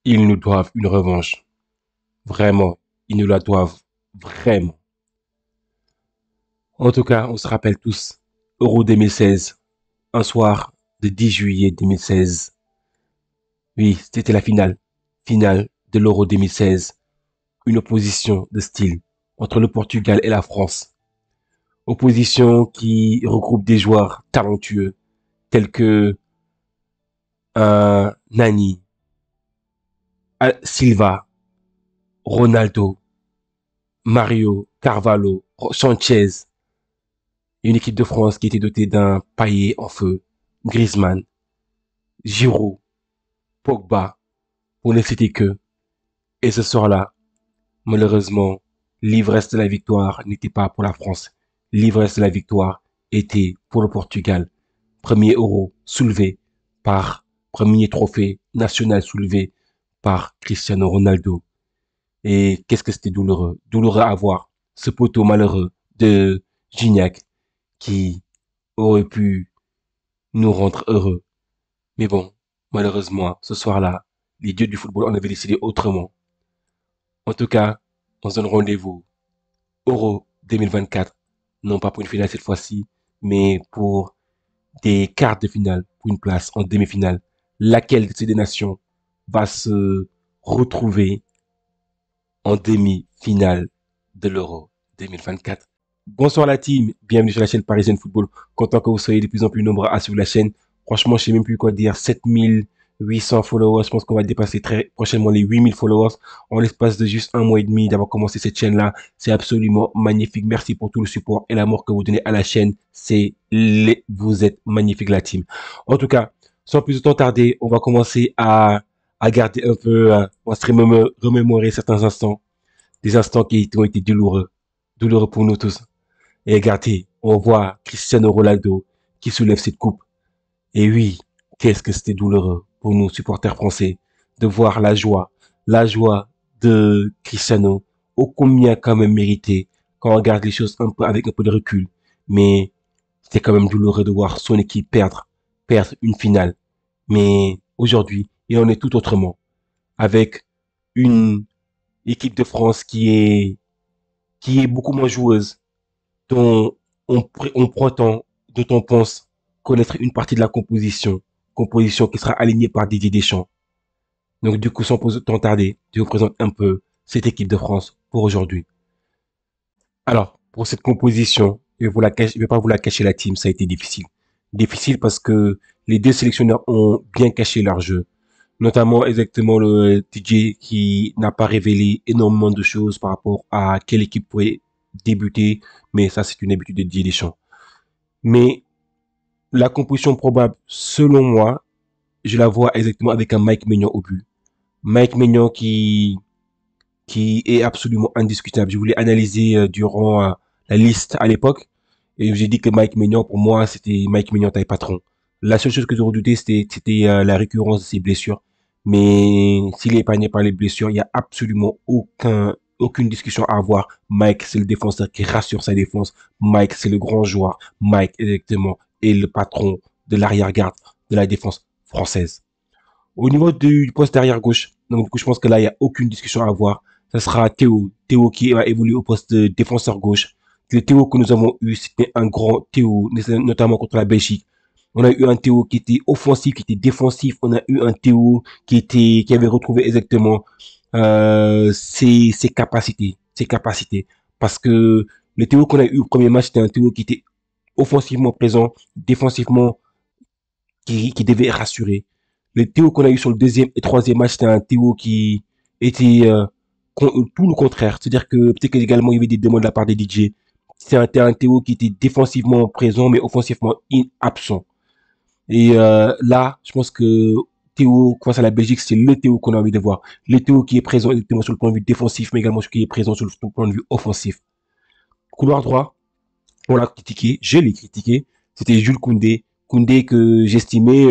Ils nous doivent une revanche. Vraiment. Ils nous la doivent. Vraiment. En tout cas, on se rappelle tous. Euro 2016. Un soir de 10 juillet 2016. Oui, c'était la finale. Finale de l'Euro 2016. Une opposition de style entre le Portugal et la France. Opposition qui regroupe des joueurs talentueux tels que Nani, Silva, Ronaldo, Mario, Carvalho, Sanchez. Une équipe de France qui était dotée d'un Payet en feu, Griezmann, Giroud, Pogba, pour ne citer que. Et ce soir-là, malheureusement, l'ivresse de la victoire n'était pas pour la France. L'ivresse de la victoire était pour le Portugal. Premier euro soulevé par, premier trophée national soulevé par Cristiano Ronaldo. Et qu'est-ce que c'était douloureux. Douloureux à voir. Ce poteau malheureux de Gignac qui aurait pu nous rendre heureux. Mais bon, malheureusement, ce soir-là, les dieux du football en avaient décidé autrement. En tout cas, on se donne rendez-vous Euro 2024, non pas pour une finale cette fois-ci, mais pour des quarts de finale, pour une place en demi-finale. Laquelle de ces deux nations va se retrouver en demi-finale de l'Euro 2024? Bonsoir la team, bienvenue sur la chaîne Parisienne Football. Content que vous soyez de plus en plus nombreux à suivre la chaîne. Franchement, je sais même plus quoi dire. 7800 followers, je pense qu'on va dépasser très prochainement les 8000 followers en l'espace de juste un mois et demi d'avoir commencé cette chaîne-là. C'est absolument magnifique. Merci pour tout le support et l'amour que vous donnez à la chaîne. Vous êtes magnifique la team. En tout cas, sans plus de temps tarder, on va commencer à garder un peu, on va se remémorer certains instants, des instants qui ont été douloureux pour nous tous. Et regardez, on voit Cristiano Ronaldo qui soulève cette coupe. Et oui, qu'est-ce que c'était douloureux pour nous, supporters français, de voir la joie de Cristiano, ô combien quand même mérité, quand on regarde les choses un peu avec un peu de recul. Mais c'était quand même douloureux de voir son équipe perdre une finale. Mais aujourd'hui, il en est tout autrement, avec une équipe de France qui est beaucoup moins joueuse, dont on prétend, dont on pense connaître une partie de la composition qui sera alignée par Didier Deschamps. Donc du coup, sans plus de temps tarder, je vous présente un peu cette équipe de France pour aujourd'hui. Alors, pour cette composition, je vais pas vous la cacher la team, ça a été difficile. Difficile parce que les deux sélectionneurs ont bien caché leur jeu. Notamment exactement le DJ qui n'a pas révélé énormément de choses par rapport à quelle équipe pourrait débuter, mais ça c'est une habitude de Didier Deschamps. Mais la composition probable, selon moi, je la vois exactement avec un Mike Maignan au but. Mike Maignan qui est absolument indiscutable. Je voulais analyser durant la liste à l'époque et j'ai dit que Mike Maignan, pour moi, c'était Mike Maignan taille patron. La seule chose que je redoutais, c'était la récurrence de ses blessures. Mais s'il est épargné par les blessures, il n'y a absolument aucune discussion à avoir. Mike, c'est le défenseur qui rassure sa défense. Mike, c'est le grand joueur. Mike, exactement, est le patron de l'arrière-garde de la défense française. Au niveau du poste d'arrière gauche, donc du coup, je pense que là, il n'y a aucune discussion à avoir. Ça sera Théo. Théo qui va évoluer au poste de défenseur gauche. Le Théo que nous avons eu, c'était un grand Théo, notamment contre la Belgique. On a eu un Théo qui était offensif, qui était défensif. On a eu un Théo qui avait retrouvé exactement ses capacités. Parce que le Théo qu'on a eu au premier match, c'était un Théo qui était offensivement présent, défensivement qui devait rassurer. Le Théo qu'on a eu sur le deuxième et troisième match, c'était un Théo qui était tout le contraire. C'est-à-dire que peut-être qu'également il y avait des demandes de la part des DJ. C'était un Théo qui était défensivement présent, mais offensivement absent. Et là, je pense que Théo, face à la Belgique, c'est le Théo qu'on a envie de voir. Le Théo qui est présent exactement sur le point de vue défensif, mais également qui est présent sur le point de vue offensif. Couloir droit, on l'a critiqué, je l'ai critiqué, c'était Jules Koundé. Koundé que j'estimais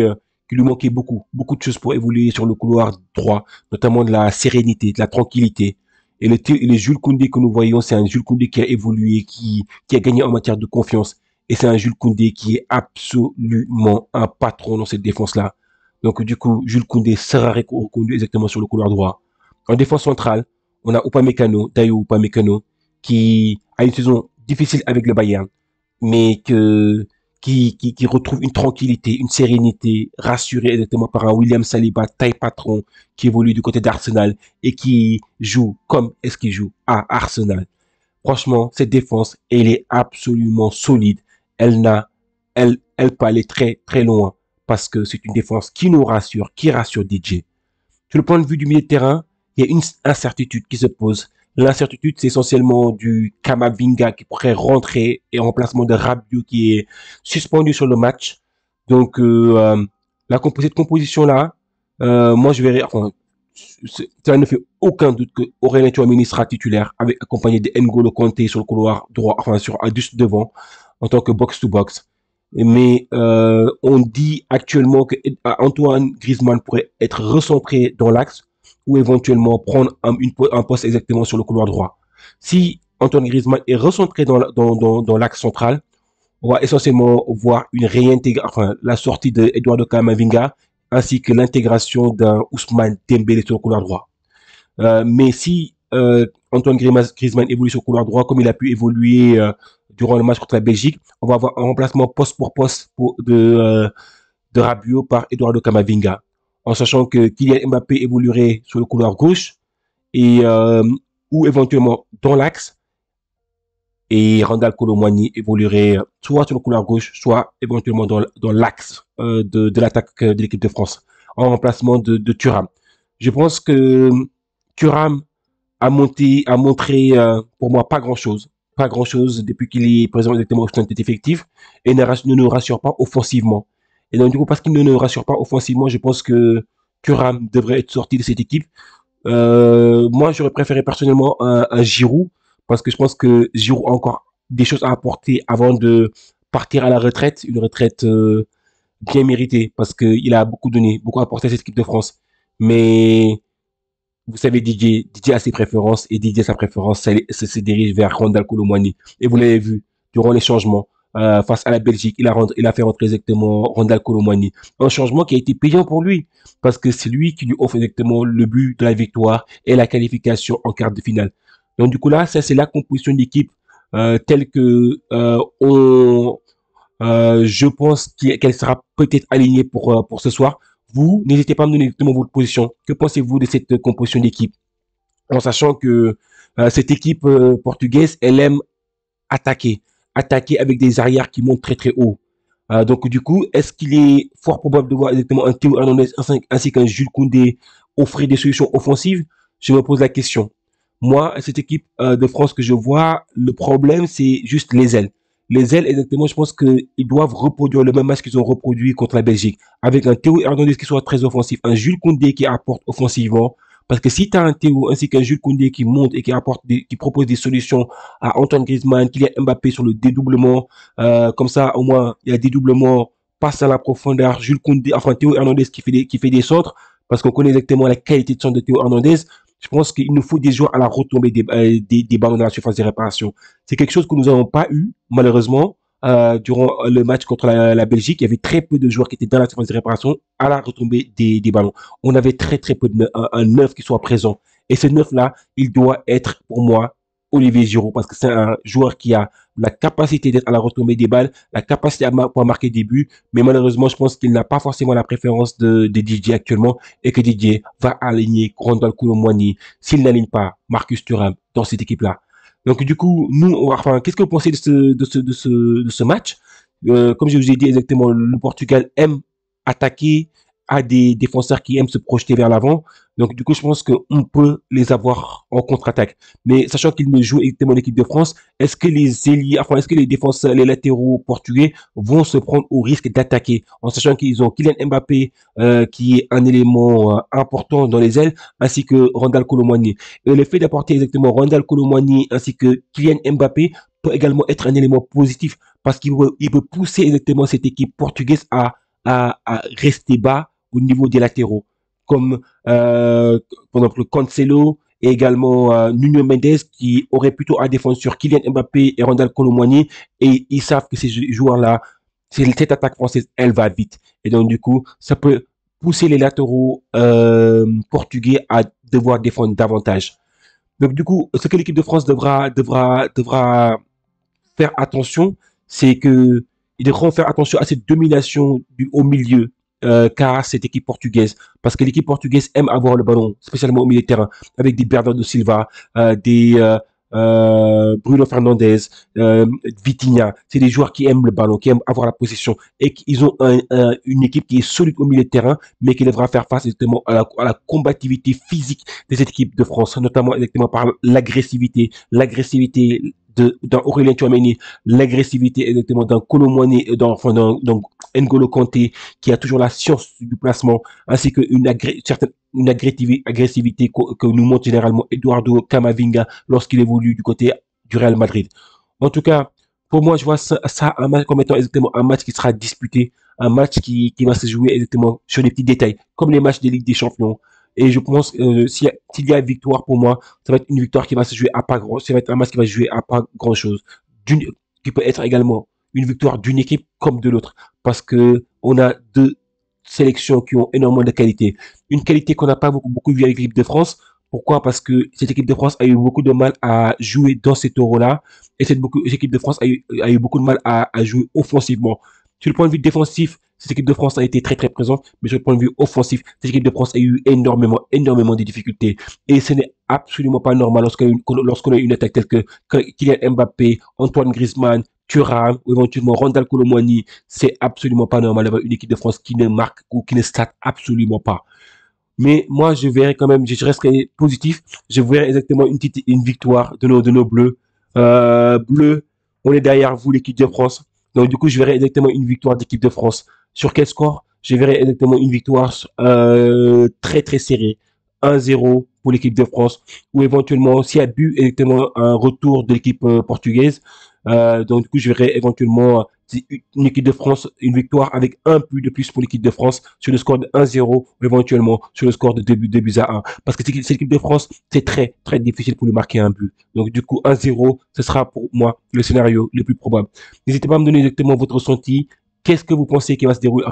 qu'il lui manquait beaucoup de choses pour évoluer sur le couloir droit, notamment de la sérénité, de la tranquillité. Et le Jules Koundé que nous voyons, c'est un Jules Koundé qui a évolué, qui a gagné en matière de confiance. Et c'est un Jules Koundé qui est absolument un patron dans cette défense-là. Donc du coup, Jules Koundé sera reconduit exactement sur le couloir droit. En défense centrale, on a Upamecano, Dayo Upamecano, qui a une saison difficile avec le Bayern, mais qui retrouve une tranquillité, une sérénité, rassuré exactement par un William Saliba, taille patron, qui évolue du côté d'Arsenal et qui joue comme est-ce qu'il joue à Arsenal. Franchement, cette défense, elle est absolument solide. Elle n'a, elle peut aller très, très loin parce que c'est une défense qui rassure DJ. Sur le point de vue du milieu de terrain, il y a une incertitude qui se pose. L'incertitude, c'est essentiellement du Kamavinga qui pourrait rentrer et en remplacement de Rabiot qui est suspendu sur le match. Donc, cette composition-là, moi, je verrais, enfin, ça ne fait aucun doute que Aurélien Tchouameni sera titulaire avec accompagné de N'Golo Kanté sur le couloir droit, enfin sur juste devant en tant que box to box. Mais on dit actuellement que Antoine Griezmann pourrait être recentré dans l'axe ou éventuellement prendre un poste exactement sur le couloir droit. Si Antoine Griezmann est recentré dans l'axe central, on va essentiellement voir une réintégration, enfin la sortie de Eduardo Camavinga ainsi que l'intégration d'un Ousmane Dembélé sur le couloir droit. Mais si Antoine Griezmann évolue sur le couloir droit comme il a pu évoluer durant le match contre la Belgique, on va avoir un remplacement poste pour poste de Rabiot par Eduardo Camavinga, en sachant que Kylian Mbappé évoluerait sur le couloir gauche et ou éventuellement dans l'axe, et Randal Kolo Muani évoluerait soit sur le couloir gauche, soit éventuellement dans l'axe de l'attaque de l'équipe de France, en remplacement de Thuram. Je pense que Thuram a montré pour moi pas grand-chose depuis qu'il est présent exactement au sein de cet effectif et ne nous rassure pas offensivement. Et donc du coup, parce qu'il ne nous rassure pas offensivement, je pense que Thuram devrait être sorti de cette équipe. Moi, j'aurais préféré personnellement un Giroud parce que je pense que Giroud a encore des choses à apporter avant de partir à la retraite, une retraite bien méritée parce qu'il a beaucoup donné, beaucoup apporté à cette équipe de France. Mais vous savez, DJ a ses préférences et DJ sa préférence se dirige vers Randal Kolo Muani. Et vous l'avez vu durant les changements face à la Belgique, il a fait rentrer exactement Randal Kolo Muani. Un changement qui a été payant pour lui parce que c'est lui qui lui offre exactement le but de la victoire et la qualification en quart de finale. Donc du coup là, ça c'est la composition d'équipe telle que je pense qu'elle sera peut-être alignée pour ce soir. Vous, n'hésitez pas à me donner exactement votre position. Que pensez-vous de cette composition d'équipe? En sachant que cette équipe portugaise, elle aime attaquer. Attaquer avec des arrières qui montent très très haut. Donc du coup, est-ce qu'il est fort probable de voir exactement un Théo Hernandez ainsi qu'un Jules Koundé offrir des solutions offensives? Je me pose la question. Moi, cette équipe de France que je vois, le problème, c'est juste les ailes. Les ailes, exactement, je pense qu'ils doivent reproduire le même match qu'ils ont reproduit contre la Belgique. Avec un Théo Hernandez qui soit très offensif, un Jules Koundé qui apporte offensivement. Parce que si tu as un Théo ainsi qu'un Jules Koundé qui monte et qui propose des solutions à Antoine Griezmann, Kylian Mbappé sur le dédoublement, comme ça, au moins, il y a dédoublement, passe à la profondeur, Jules Koundé, enfin Théo Hernandez qui fait des centres, parce qu'on connaît exactement la qualité de centre de Théo Hernandez. Je pense qu'il nous faut des joueurs à la retombée des ballons dans la surface de réparation. C'est quelque chose que nous n'avons pas eu, malheureusement, durant le match contre la Belgique. Il y avait très peu de joueurs qui étaient dans la surface de réparation à la retombée des ballons. On avait très très peu un neuf qui soit présent. Et ce neuf-là, il doit être, pour moi, Olivier Giroud, parce que c'est un joueur qui a la capacité d'être à la retombée des balles, la capacité à pouvoir marquer des buts, mais malheureusement, je pense qu'il n'a pas forcément la préférence de Didier actuellement et que Didier va aligner Randal Kolo Muani s'il n'aligne pas Marcus Thuram dans cette équipe-là. Donc du coup, nous, enfin, qu'est-ce que vous pensez de ce match? Comme je vous ai dit exactement, le Portugal aime attaquer, a des défenseurs qui aiment se projeter vers l'avant. Donc du coup, je pense qu'on peut les avoir en contre-attaque. Mais sachant qu'ils ne jouent exactement l'équipe de France, est-ce que les ailiers, enfin, est-ce que les défenseurs, les latéraux portugais vont se prendre au risque d'attaquer, en sachant qu'ils ont Kylian Mbappé, qui est un élément important dans les ailes, ainsi que Randal Kolo Muani. Et le fait d'apporter exactement Randal Kolo Muani ainsi que Kylian Mbappé peut également être un élément positif parce il peut pousser exactement cette équipe portugaise à rester bas au niveau des latéraux, comme par exemple Cancelo et également Nuno Mendes qui aurait plutôt à défendre sur Kylian Mbappé et Randal Kolo Muani, et ils savent que ces joueurs-là, cette attaque française, elle va vite. Et donc du coup, ça peut pousser les latéraux portugais à devoir défendre davantage. Donc du coup, ce que l'équipe de France devra faire attention, c'est que ils devront faire attention à cette domination au milieu car cette équipe portugaise, parce que l'équipe portugaise aime avoir le ballon, spécialement au milieu de terrain, avec des Bernardo Silva, des Bruno Fernandes, Vitinha. C'est des joueurs qui aiment le ballon, qui aiment avoir la possession et qu'ils ont une équipe qui est solide au milieu de terrain, mais qui devra faire face exactement à la combativité physique de cette équipe de France, notamment exactement par l'agressivité dans Aurélien Tchouameni, l'agressivité exactement dans Kolo Muani, dans N'Golo Kanté, qui a toujours la science du placement, ainsi qu'une une agressivité que nous montre généralement Eduardo Camavinga lorsqu'il évolue du côté du Real Madrid. En tout cas, pour moi, je vois ça un match comme étant exactement un match qui sera disputé, un match qui va se jouer exactement sur des petits détails, comme les matchs des Ligues des Champions. Et je pense s'il y a victoire pour moi, ça va être une victoire qui va se jouer à pas grand, ça va être un match qui va se jouer à pas grand chose, qui peut être également une victoire d'une équipe comme de l'autre, parce que on a deux sélections qui ont énormément de qualité. Une qualité qu'on n'a pas beaucoup vu avec l'équipe de France. Pourquoi? Parce que cette équipe de France a eu beaucoup de mal à jouer dans ces taureaux-là, et cette équipe de France a eu beaucoup de mal à jouer offensivement. Sur le point de vue défensif, cette équipe de France a été très très présente, mais sur le point de vue offensif, cette équipe de France a eu énormément de difficultés. Et ce n'est absolument pas normal lorsqu'on a une attaque telle que Kylian Mbappé, Antoine Griezmann, Thuram, ou éventuellement Randal Kolo Muani. C'est absolument pas normal d'avoir une équipe de France qui ne marque ou qui ne starte absolument pas. Mais moi, je verrais quand même, je resterai positif. Je verrais exactement une victoire de nos bleus. Bleus, on est derrière vous, l'équipe de France. Donc, du coup, je verrais exactement une victoire d'équipe de France. Sur quel score? Je verrais exactement une victoire très, très serrée. 1-0 pour l'équipe de France. Ou éventuellement, s'il y a but, exactement un retour de l'équipe portugaise. Donc, du coup, je verrais éventuellement une équipe de France, une victoire avec un but de plus pour l'équipe de France sur le score de 1-0 ou éventuellement sur le score de 2 buts à 1. Parce que cette équipe de France, c'est très, très difficile pour lui marquer un but. Donc, du coup, 1-0, ce sera pour moi le scénario le plus probable. N'hésitez pas à me donner exactement votre ressenti. Qu'est-ce que vous pensez qui va se dérouler?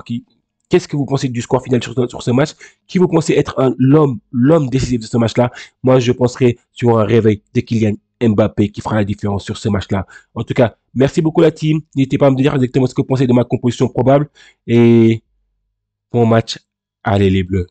Qu'est-ce que vous pensez du score final sur ce match? Qui vous pensez être l'homme décisif de ce match-là? Moi, je penserai sur un réveil de Kylian Mbappé qui fera la différence sur ce match-là. En tout cas, merci beaucoup la team. N'hésitez pas à me dire exactement ce que vous pensez de ma composition probable. Et bon match. Allez les Bleus.